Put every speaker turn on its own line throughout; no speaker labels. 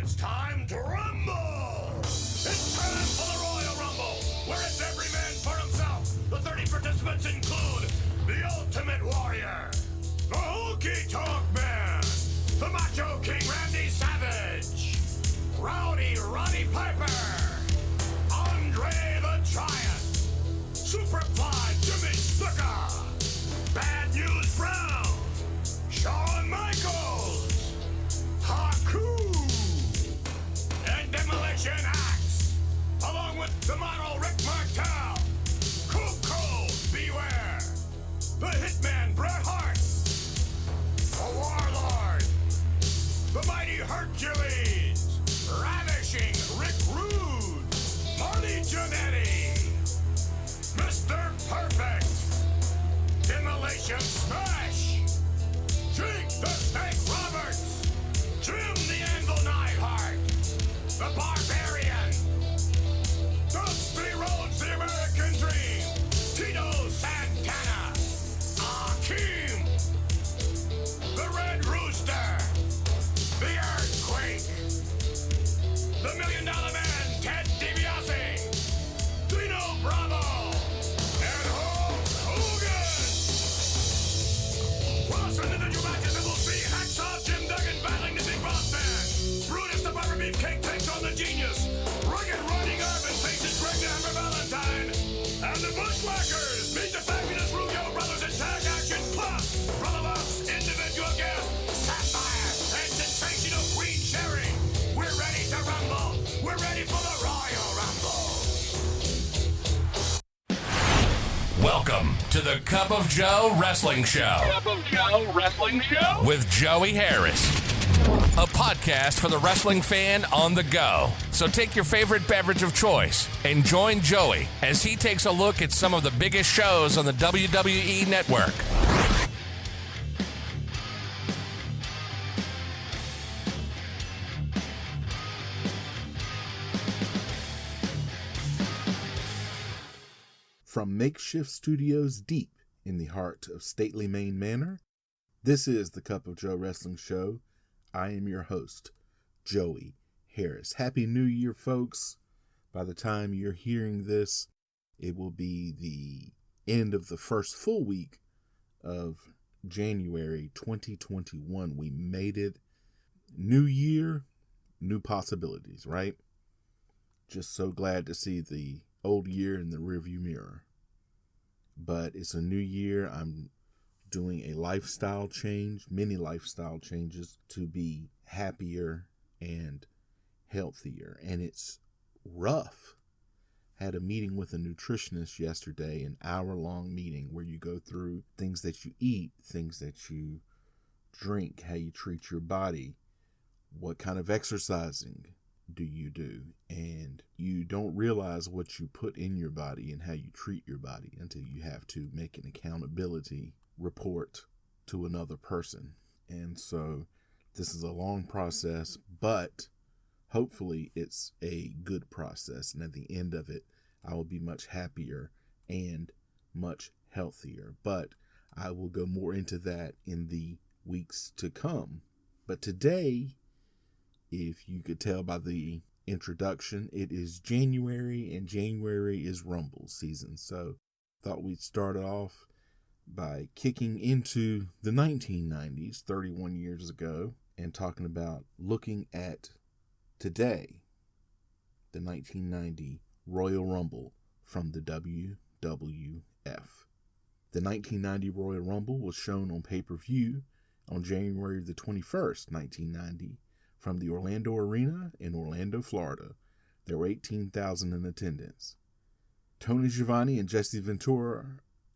It's time to rumble! It's time for the Royal Rumble, where it's every man for himself. The 30 participants include the Ultimate Warrior, the Honky Tonk Man, the Macho King Randy Savage, Rowdy Roddy Piper, Andre the Giant, Superfly Jimmy Snuka, Bad News Brown, Shawn Michaels, Haku, and Demolition Axe, along with the model Rick Martel, Coco Beware, the Hitman Bret Hart, the Warlord, the Mighty Hercules, Ravishing Rick Rude, Marty Jannetty, Mr. Perfect, Demolition Smash, Jake the Snake Roberts, Jim the Anvil Neidhart, the Barbarian, Dusty Rhodes the American Dream, Tito Santana, Akeem, the Red Rooster, the Earthquake, the $1 Million Man, Ted DiBiase, Dino Bravo, and Hulk Hogan. Plus, individual matches that will see Hacksaw Jim Duggan battling the Big Boss Man, Brutus the Barber Beefcake takes on the Genius, Rugged Roddy Garvin faces Greg the Hammer Valentine, and the Bushwhackers meet the fabulous Rubio Brothers in tag action. Plus, from of us, individual guests, Sapphire and sensational Queen Sherry. We're ready to rumble. We're ready for the Royal Rumble.
Welcome to the Cup of Joe Wrestling Show.
Cup of Joe Wrestling Show
with Joey Harris. A podcast for the wrestling fan on the go. So take your favorite beverage of choice and join Joey as he takes a look at some of the biggest shows on the WWE Network.
From makeshift studios deep in the heart of stately Maine Manor, this is the Cup of Joe Wrestling Show. I am your host, Joey Harris. Happy New Year, folks. By the time you're hearing this, it will be the end of the first full week of January 2021. We made it. New year, new possibilities, right? Just so glad to see the old year in the rearview mirror. But it's a new year. I'm doing a lifestyle change, many lifestyle changes to be happier and healthier. And it's rough. Had a meeting with a nutritionist yesterday, an hour-long meeting where you go through things that you eat, things that you drink, how you treat your body, what kind of exercising do you do, and you don't realize what you put in your body and how you treat your body until you have to make an accountability report to another person. And so this is a long process, but hopefully it's a good process, and at the end of it I will be much happier and much healthier. But I will go more into that in the weeks to come. But today, if you could tell by the introduction, it is January, and January is Rumble season. So thought we'd start off by kicking into the 1990s, 31 years ago, and talking about looking at today, the 1990 Royal Rumble from the WWF. The 1990 Royal Rumble was shown on pay-per-view on January the 21st, 1990, from the Orlando Arena in Orlando, Florida. There were 18,000 in attendance. Tony Schiavone and Jesse Ventura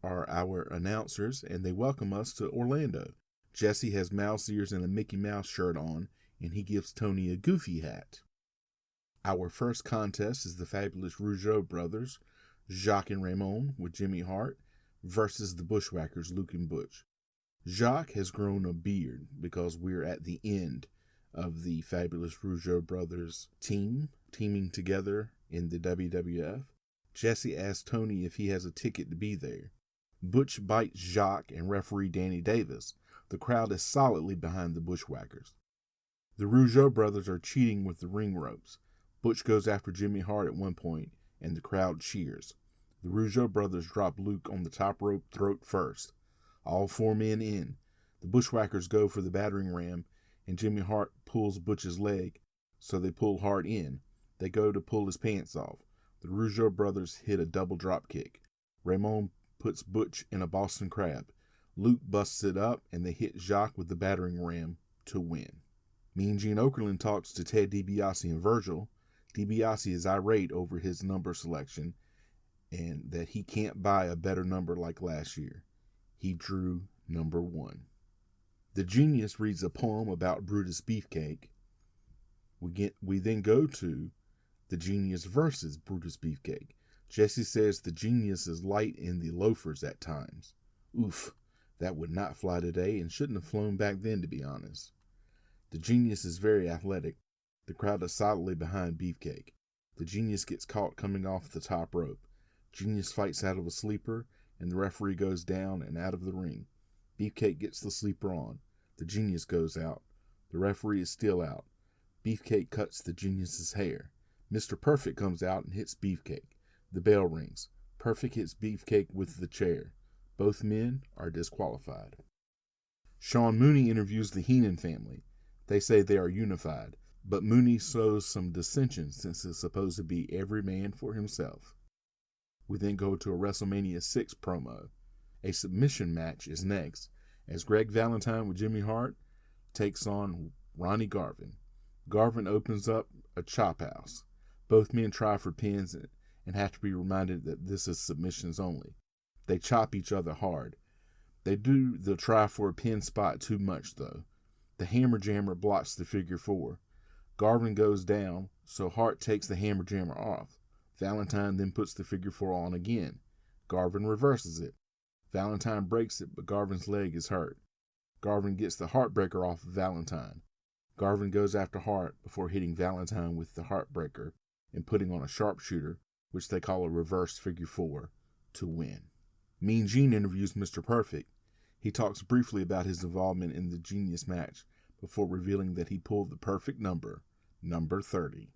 are our announcers, and they welcome us to Orlando. Jesse has mouse ears and a Mickey Mouse shirt on, and he gives Tony a Goofy hat. Our first contest is the fabulous Rougeau brothers, Jacques and Ramon, with Jimmy Hart, versus the Bushwhackers, Luke and Butch. Jacques has grown a beard because we're at the end of the fabulous Rougeau brothers teaming together in the WWF. Jesse asks Tony if he has a ticket to be there. Butch bites Jacques and referee Danny Davis. The crowd is solidly behind the Bushwhackers. The Rougeau brothers are cheating with the ring ropes. Butch goes after Jimmy Hart at one point, and the crowd cheers. The Rougeau brothers drop Luke on the top rope throat first. All 4 men in. The Bushwhackers go for the battering ram, and Jimmy Hart pulls Butch's leg, so they pull Hart in. They go to pull his pants off. The Rougeau brothers hit a double drop kick. Raymond puts Butch in a Boston Crab. Luke busts it up, and they hit Jacques with the battering ram to win. Mean Gene Okerlund talks to Ted DiBiase and Virgil. DiBiase is irate over his number selection and that he can't buy a better number like last year. He drew number 1. The Genius reads a poem about Brutus Beefcake. We then go to the Genius versus Brutus Beefcake. Jesse says the Genius is light in the loafers at times. Oof, that would not fly today and shouldn't have flown back then, to be honest. The Genius is very athletic. The crowd is solidly behind Beefcake. The Genius gets caught coming off the top rope. Genius fights out of a sleeper, and the referee goes down and out of the ring. Beefcake gets the sleeper on. The Genius goes out. The referee is still out. Beefcake cuts the Genius's hair. Mr. Perfect comes out and hits Beefcake. The bell rings. Perfect hits Beefcake with the chair. Both men are disqualified. Sean Mooney interviews the Heenan family. They say they are unified, but Mooney sows some dissension since it's supposed to be every man for himself. We then go to a WrestleMania 6 promo. A submission match is next, as Greg Valentine with Jimmy Hart takes on Ronnie Garvin. Garvin opens up a chop house. Both men try for pins and have to be reminded that this is submissions only. They chop each other hard. They do the try for a pin spot too much, though. The Hammer Jammer blocks the figure 4. Garvin goes down, so Hart takes the Hammer Jammer off. Valentine then puts the figure 4 on again. Garvin reverses it. Valentine breaks it, but Garvin's leg is hurt. Garvin gets the Heartbreaker off of Valentine. Garvin goes after Hart before hitting Valentine with the Heartbreaker and putting on a sharpshooter, which they call a reverse figure 4, to win. Mean Gene interviews Mr. Perfect. He talks briefly about his involvement in the Genius match before revealing that he pulled the perfect number, number 30.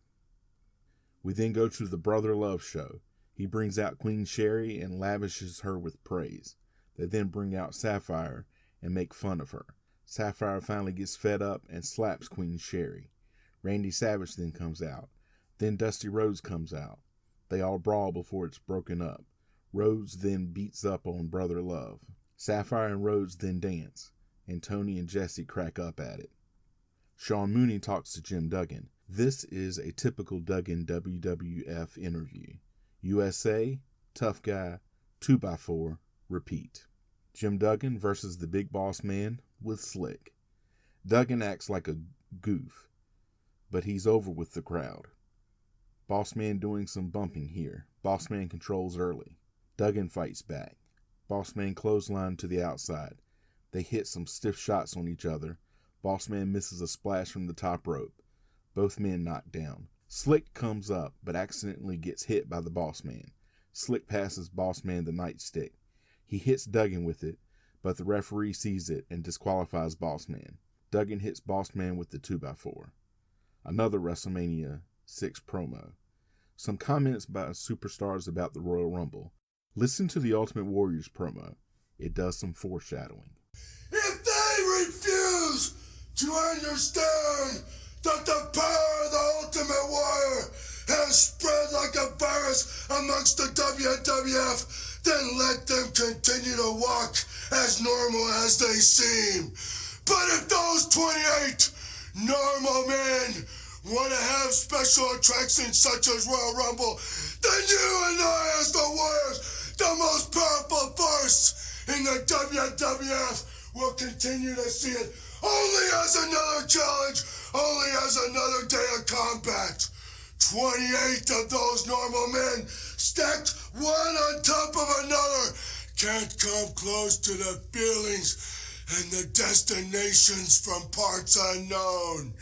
We then go to the Brother Love show. He brings out Queen Sherry and lavishes her with praise. They then bring out Sapphire and make fun of her. Sapphire finally gets fed up and slaps Queen Sherry. Randy Savage then comes out. Then Dusty Rhodes comes out. They all brawl before it's broken up. Rhodes then beats up on Brother Love. Sapphire and Rhodes then dance, and Tony and Jesse crack up at it. Sean Mooney talks to Jim Duggan. This is a typical Duggan WWF interview. USA, tough guy, 2x4, repeat. Jim Duggan versus the Big Boss Man with Slick. Duggan acts like a goof, but he's over with the crowd. Boss Man doing some bumping here. Boss Man controls early. Duggan fights back. Boss Man clothesline to the outside. They hit some stiff shots on each other. Boss Man misses a splash from the top rope. Both men knocked down. Slick comes up, but accidentally gets hit by the Boss Man. Slick passes Boss Man the nightstick. He hits Duggan with it, but the referee sees it and disqualifies Boss Man. Duggan hits Boss Man with the 2x4. Another WrestleMania 6 promo. Some comments by superstars about the Royal Rumble. Listen to the Ultimate Warriors promo. It does some foreshadowing.
If they refuse to understand that the power of the Ultimate Warrior has spread like a virus amongst the WWF, then let them continue to walk as normal as they seem. But if those 28 normal men want to have special attractions such as Royal Rumble, then you and I as the Warriors, the most powerful force in the WWF, will continue to see it only as another challenge, only as another day of combat. 28 of those normal men, stacked one on top of another, can't come close to the feelings and the destinations from parts unknown.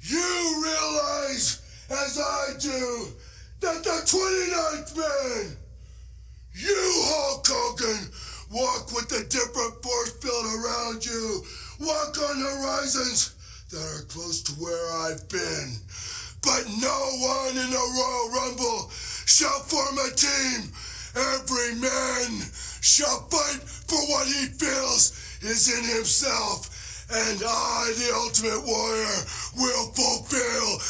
You realize, as I do, that the 29th man, you, Hulk Hogan, walk with a different force field around you, walk on horizons
that are close to where I've been. But no one in a Royal Rumble shall form a team. Every man shall fight for what he feels is in himself. And I, the Ultimate Warrior, will fulfill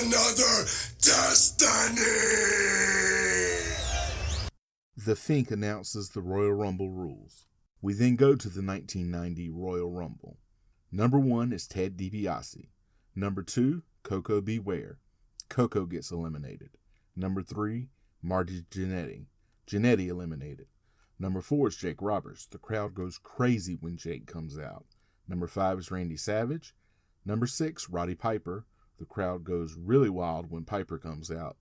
another destiny.
The Fink announces the Royal Rumble rules. We then go to the 1990 Royal Rumble. Number 1 is Ted DiBiase. Number 2, Coco Beware. Coco gets eliminated. Number 3, Marty Jannetty. Jannetty eliminated. Number 4 is Jake Roberts. The crowd goes crazy when Jake comes out. Number 5 is Randy Savage. Number 6, Roddy Piper. The crowd goes really wild when Piper comes out.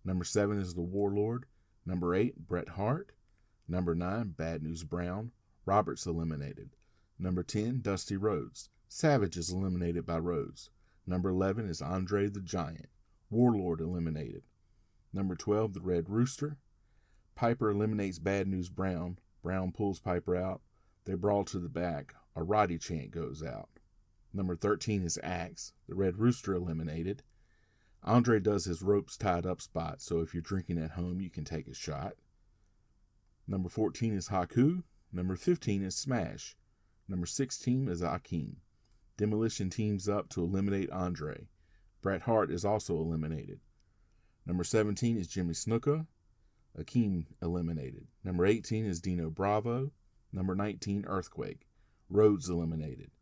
Number 7 is the Warlord. Number 8, Bret Hart. Number 9, Bad News Brown. Roberts eliminated. Number 10, Dusty Rhodes. Savage is eliminated by Rhodes. Number 11 is Andre the Giant. Warlord eliminated. Number 12, the Red Rooster. Piper eliminates Bad News Brown. Brown pulls Piper out. They brawl to the back. A Roddy chant goes out. Number 13 is Axe. The Red Rooster eliminated. Andre does his ropes tied up spot, so if you're drinking at home, you can take a shot. Number 14 is Haku. Number 15 is Smash. Number 16 is Akeem. Demolition teams up to eliminate Andre. Bret Hart is also eliminated. Number 17 is Jimmy Snuka. Akeem eliminated. Number 18 is Dino Bravo. Number 19, Earthquake. Rhodes eliminated.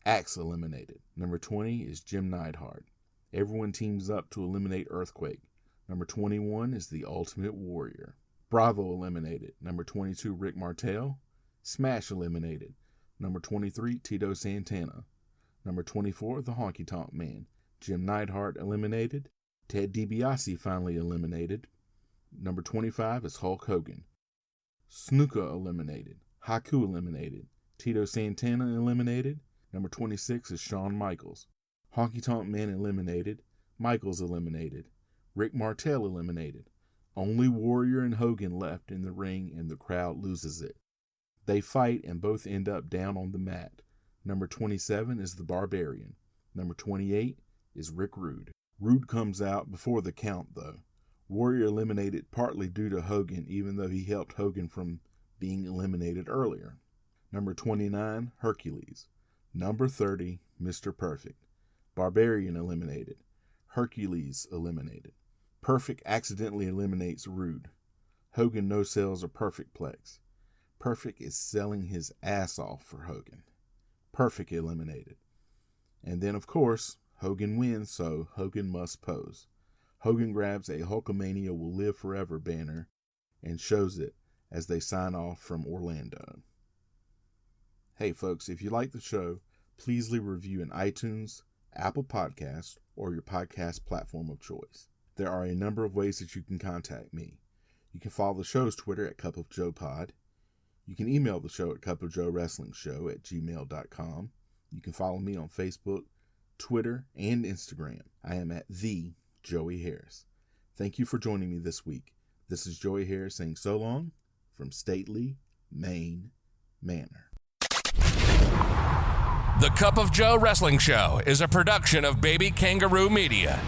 Axe eliminated. Number 20 is Jim Neidhart. Everyone teams up to eliminate Earthquake. Number 21 is the Ultimate Warrior. Bravo eliminated. Number 22, Rick Martel. Smash eliminated. Number 23, Tito Santana. Number 24, the Honky Tonk Man. Jim Neidhart eliminated. Ted DiBiase finally eliminated. Number 25 is Hulk Hogan. Snuka eliminated. Haku eliminated. Tito Santana eliminated. Number 26 is Shawn Michaels. Honky Tonk Man eliminated. Michaels eliminated. Rick Martel eliminated. Only Warrior and Hogan left in the ring, and the crowd loses it. They fight and both end up down on the mat. Number 27 is the Barbarian. Number 28 is Rick Rude. Rude comes out before the count, though. Warrior eliminated partly due to Hogan, even though he helped Hogan from being eliminated earlier. Number 29, Hercules. Number 30, Mr. Perfect. Barbarian eliminated. Hercules eliminated. Perfect accidentally eliminates Rude. Hogan no-sells a Perfect Plex. Perfect is selling his ass off for Hogan. Perfect eliminated. And then, of course, Hogan wins, so Hogan must pose. Hogan grabs a Hulkamania Will Live Forever banner and shows it as they sign off from Orlando. Hey folks, if you like the show, please leave a review in iTunes, Apple Podcasts, or your podcast platform of choice. There are a number of ways that you can contact me. You can follow the show's Twitter at CupOfJoePod. You can email the show at cupofjoewrestlingshow@gmail.com. You can follow me on Facebook, Twitter, and Instagram. I am at the Joey Harris. Thank you for joining me this week. This is Joey Harris saying so long from Stately, Maine Manor.
The Cup of Joe Wrestling Show is a production of Baby Kangaroo Media.